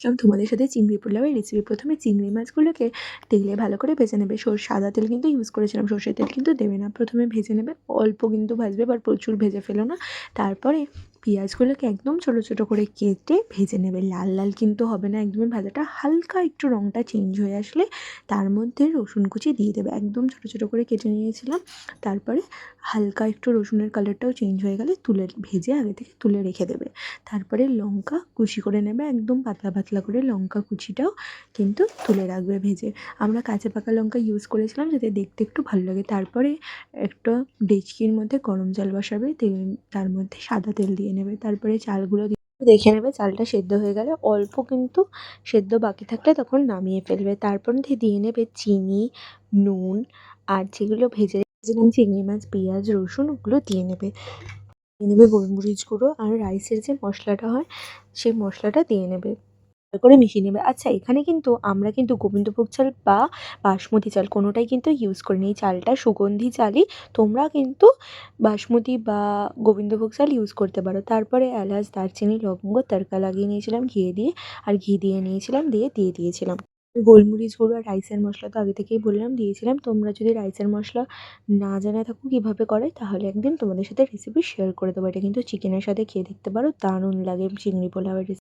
আমি তোমাদের সাথে চিংড়ি পোলাওয়ের রেসিপি। প্রথমে চিংড়ি মাছগুলোকে তেলে ভালো করে ভেজে নেবে। সাদা তেল কিন্তু ইউজ করেছিলাম, সর্ষের তেল কিন্তু দেবে না। প্রথমে ভেজে নেবে, অল্প কিন্তু ভাজবে, বা প্রচুর ভেজে ফেলো না। তারপরে পেঁয়াজগুলোকে একদম ছোটো ছোটো করে কেটে ভেজে নেবে। লাল লাল কিন্তু হবে না একদমই ভাজাটা, হালকা একটু রঙটা চেঞ্জ হয়ে আসলে তার মধ্যে রসুন কুচি দিয়ে দেবে। একদম ছোটো ছোটো করে কেটে নিয়েছিলাম। তারপরে হালকা একটু রসুনের কালারটাও চেঞ্জ হয়ে গেলে ভেজে আগে থেকে তুলে রেখে দেবে। তারপরে লঙ্কা কুচি করে নেবে, একদম পাতলা পাতলা করে লঙ্কা কুচিটাও কিন্তু তুলে রাখবে ভেজে। আমরা কাঁচা পাকা লঙ্কা ইউজ করেছিলাম যাতে দেখতে একটু ভালো লাগে। তারপরে একটা ডেচকির মধ্যে গরম জল বসাবে, তার মধ্যে সাদা তেল দিয়ে নেবে। তারপরে চালগুলো দিয়ে দেখে নেবে চালটা সেদ্ধ হয়ে গেলে, অল্প কিন্তু সেদ্ধ বাকি থাকলে তখন নামিয়ে ফেলবে। তারপর দিয়ে নেবে চিনি, নুন, আর যেগুলো ভেজে রেখেছিলাম চিংড়ি মাছ, পেঁয়াজ, রসুন, ওগুলো দিয়ে নেবে। দিয়ে নেবে গোলমরিচ গুঁড়ো, আর রাইসের যে মশলাটা হয় সেই মশলাটা দিয়ে নেবে, ভালো করে মিশিয়ে নেবে। আচ্ছা, এখানে কিন্তু আমরা কিন্তু গোবিন্দভোগ চাল বা বাসমতি চাল কোনোটাই কিন্তু ইউজ করিনি। এই চালটা সুগন্ধি চালই, তোমরা কিন্তু বাসমতি বা গোবিন্দভোগ চাল ইউজ করতে পারো। তারপরে এলাচ, দারচিনি, লবঙ্গ তড়কা লাগিয়ে নিয়েছিলাম ঘি দিয়ে, আর ঘি দিয়ে নিয়েছিলাম, দিয়ে দিয়েছিলাম গোলমরিচ গুঁড়ো। আর রাইসের মশলা তো আগে থেকেই বললাম দিয়েছিলাম। তোমরা যদি রাইসের মশলা না জেনে থাকো কীভাবে করে, তাহলে একদিন তোমাদের সাথে রেসিপি শেয়ার করে দেবো। এটা কিন্তু চিকেনের সাথে খেয়ে দেখতে পারো, দারুণ লাগে চিংড়ি পোলাওয়ের রেসিপি।